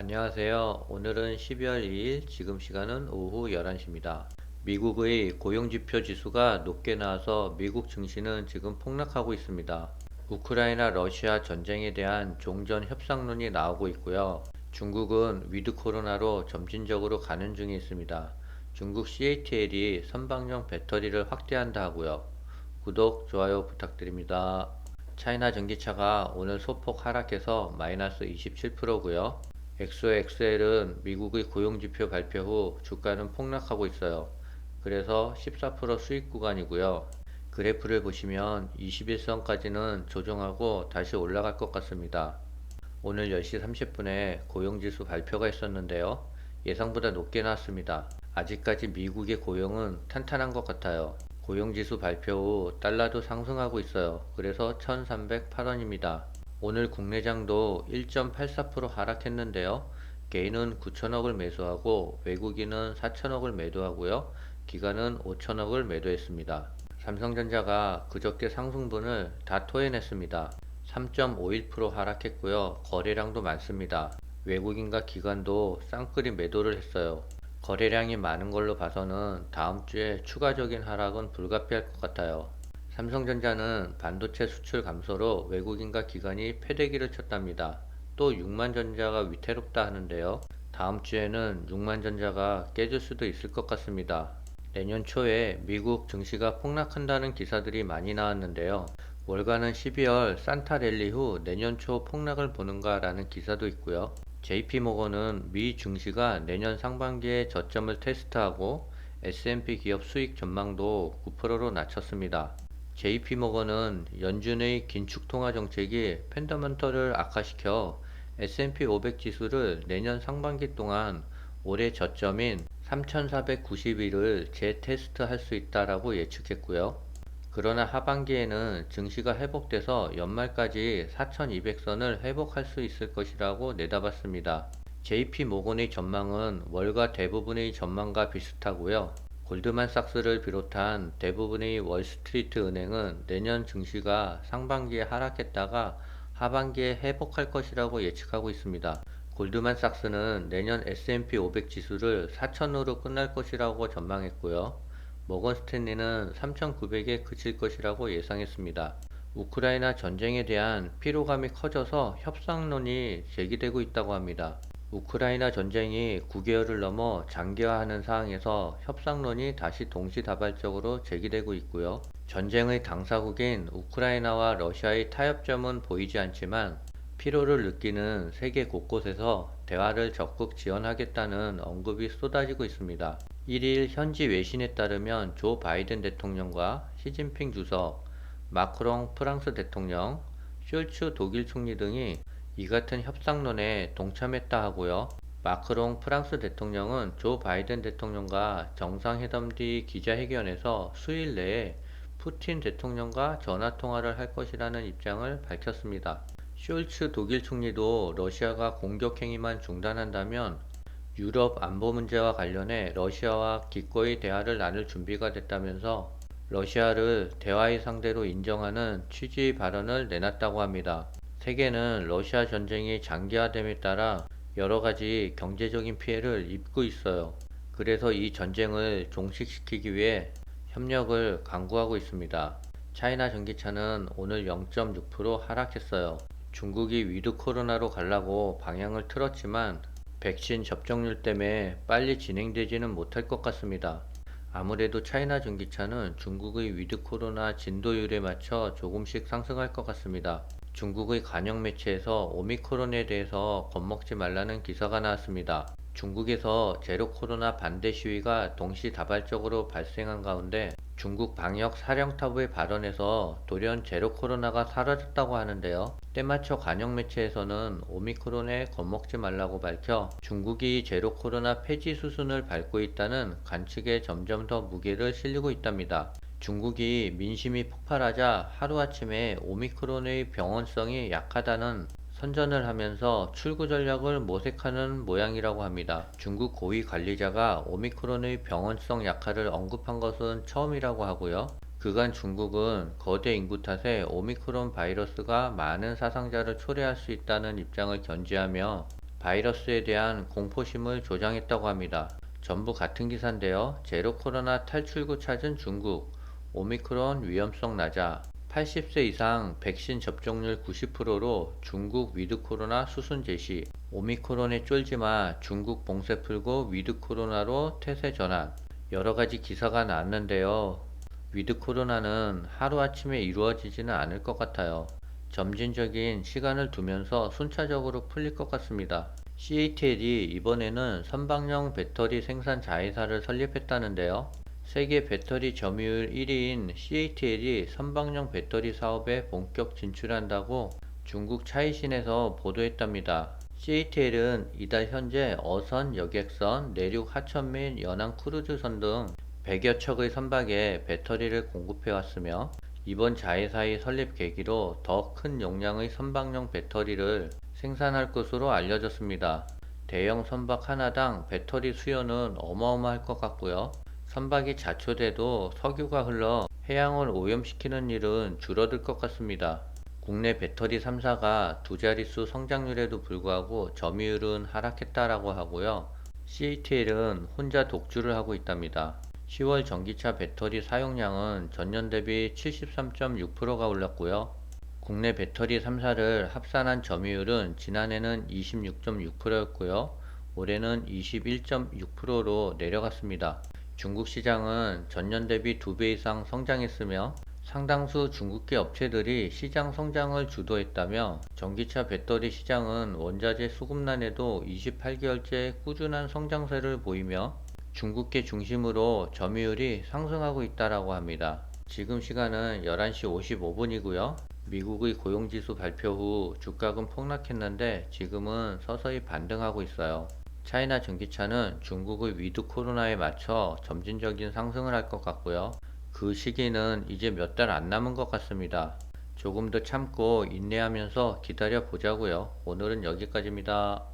안녕하세요. 오늘은 12월 2일, 지금 시간은 오후 11시입니다. 미국의 고용지표 지수가 높게 나와서 미국 증시는 지금 폭락하고 있습니다. 우크라이나 러시아 전쟁에 대한 종전 협상론이 나오고 있고요. 중국은 위드 코로나로 점진적으로 가는 중에 있습니다. 중국 CATL이 선박용 배터리를 확대한다 하고요. 구독, 좋아요 부탁드립니다. 차이나 전기차가 오늘 소폭 하락해서 마이너스 27%고요. XOXL은 미국의 고용지표 발표 후 주가는 폭락하고 있어요. 그래서 14% 수익 구간이고요. 그래프를 보시면 21선까지는 조정하고 다시 올라갈 것 같습니다. 오늘 10시 30분에 고용지수 발표가 있었는데요. 예상보다 높게 나왔습니다. 아직까지 미국의 고용은 탄탄한 것 같아요. 고용지수 발표 후 달러도 상승하고 있어요. 그래서 1308원입니다. 오늘 국내장도 1.84% 하락했는데요. 개인은 9천억을 매수하고 외국인은 4천억을 매도하고요. 기관은 5천억을 매도했습니다. 삼성전자가 그저께 상승분을 다 토해냈습니다. 3.51% 하락했고요. 거래량도 많습니다. 외국인과 기관도 쌍끌이 매도를 했어요. 거래량이 많은 걸로 봐서는 다음 주에 추가적인 하락은 불가피할 것 같아요. 삼성전자는 반도체 수출 감소로 외국인과 기관이 패대기를 쳤답니다. 또 6만전자가 위태롭다 하는데요. 다음 주에는 6만전자가 깨질 수도 있을 것 같습니다. 내년 초에 미국 증시가 폭락한다는 기사들이 많이 나왔는데요. 월가는 12월 산타 랠리 후 내년 초 폭락을 보는가 라는 기사도 있고요. JP모건은 미 증시가 내년 상반기에 저점을 테스트하고 S&P 기업 수익 전망도 9%로 낮췄습니다. JP모건은 연준의 긴축 통화 정책이 펀더멘털을 악화시켜 S&P 500 지수를 내년 상반기 동안 올해 저점인 3,491을 재테스트할 수 있다라고 예측했고요. 그러나 하반기에는 증시가 회복돼서 연말까지 4,200선을 회복할 수 있을 것이라고 내다봤습니다. JP모건의 전망은 월가 대부분의 전망과 비슷하고요. 골드만삭스를 비롯한 대부분의 월스트리트 은행은 내년 증시가 상반기에 하락했다가 하반기에 회복할 것이라고 예측하고 있습니다. 골드만삭스는 내년 S&P 500 지수를 4,000으로 끝날 것이라고 전망했고요. 모건스탠리는 3,900에 그칠 것이라고 예상했습니다. 우크라이나 전쟁에 대한 피로감이 커져서 협상론이 제기되고 있다고 합니다. 우크라이나 전쟁이 9개월을 넘어 장기화하는 상황에서 협상론이 다시 동시다발적으로 제기되고 있고요. 전쟁의 당사국인 우크라이나와 러시아의 타협점은 보이지 않지만 피로를 느끼는 세계 곳곳에서 대화를 적극 지원하겠다는 언급이 쏟아지고 있습니다. 1일 현지 외신에 따르면 조 바이든 대통령과 시진핑 주석, 마크롱 프랑스 대통령, 숄츠 독일 총리 등이 이 같은 협상론에 동참했다 하고요. 마크롱 프랑스 대통령은 조 바이든 대통령과 정상회담 뒤 기자회견에서 수일 내에 푸틴 대통령과 전화통화를 할 것이라는 입장을 밝혔습니다. 숄츠 독일 총리도 러시아가 공격 행위만 중단한다면 유럽 안보 문제와 관련해 러시아와 기꺼이 대화를 나눌 준비가 됐다면서 러시아를 대화의 상대로 인정하는 취지의 발언을 내놨다고 합니다. 세계는 러시아 전쟁이 장기화됨에 따라 여러 가지 경제적인 피해를 입고 있어요. 그래서 이 전쟁을 종식시키기 위해 협력을 강구하고 있습니다. 차이나 전기차는 오늘 0.6% 하락했어요. 중국이 위드 코로나로 가려고 방향을 틀었지만 백신 접종률 때문에 빨리 진행되지는 못할 것 같습니다. 아무래도 차이나 전기차는 중국의 위드 코로나 진도율에 맞춰 조금씩 상승할 것 같습니다. 중국의 관영 매체에서 오미크론에 대해서 겁먹지 말라는 기사가 나왔습니다. 중국에서 제로 코로나 반대 시위가 동시다발적으로 발생한 가운데 중국 방역 사령탑의 발언에서 돌연 제로 코로나가 사라졌다고 하는데요. 때맞춰 관영 매체에서는 오미크론에 겁먹지 말라고 밝혀 중국이 제로 코로나 폐지 수순을 밟고 있다는 관측에 점점 더 무게를 실리고 있답니다. 중국이 민심이 폭발하자 하루아침에 오미크론의 병원성이 약하다는 선전을 하면서 출구 전략을 모색하는 모양이라고 합니다. 중국 고위 관리자가 오미크론의 병원성 약화를 언급한 것은 처음이라고 하고요. 그간 중국은 거대 인구 탓에 오미크론 바이러스가 많은 사상자를 초래할 수 있다는 입장을 견지하며 바이러스에 대한 공포심을 조장했다고 합니다. 전부 같은 기사인데요. 제로 코로나 탈출구 찾은 중국, 오미크론 위험성 낮아. 80세 이상 백신 접종률 90%로 중국 위드 코로나 수순 제시. 오미크론에 쫄지마 중국 봉쇄 풀고 위드 코로나로 태세 전환. 여러 가지 기사가 나왔는데요. 위드 코로나는 하루아침에 이루어지지는 않을 것 같아요. 점진적인 시간을 두면서 순차적으로 풀릴 것 같습니다. CATL이 이번에는 선박용 배터리 생산 자회사를 설립했다는데요. 세계 배터리 점유율 1위인 CATL이 선박용 배터리 사업에 본격 진출한다고 중국 차이신에서 보도했답니다. CATL은 이달 현재 어선, 여객선, 내륙 하천 및 연안 크루즈선 등 100여 척의 선박에 배터리를 공급해 왔으며 이번 자회사의 설립 계기로 더 큰 용량의 선박용 배터리를 생산할 것으로 알려졌습니다. 대형 선박 하나당 배터리 수요는 어마어마할 것 같고요. 선박이 자초돼도 석유가 흘러 해양을 오염시키는 일은 줄어들 것 같습니다. 국내 배터리 3사가 두 자릿수 성장률에도 불구하고 점유율은 하락했다라고 하고요. CATL은 혼자 독주를 하고 있답니다. 10월 전기차 배터리 사용량은 전년 대비 73.6%가 올랐고요. 국내 배터리 3사를 합산한 점유율은 지난해는 26.6%였고요. 올해는 21.6%로 내려갔습니다. 중국 시장은 전년 대비 2배 이상 성장했으며 상당수 중국계 업체들이 시장 성장을 주도했다며 전기차 배터리 시장은 원자재 수급난에도 28개월째 꾸준한 성장세를 보이며 중국계 중심으로 점유율이 상승하고 있다고 합니다. 지금 시간은 11시 55분이고요. 미국의 고용지수 발표 후 주가는 폭락했는데 지금은 서서히 반등하고 있어요. 차이나 전기차는 중국의 위드 코로나에 맞춰 점진적인 상승을 할 것 같고요. 그 시기는 이제 몇 달 안 남은 것 같습니다. 조금 더 참고 인내하면서 기다려 보자고요. 오늘은 여기까지입니다.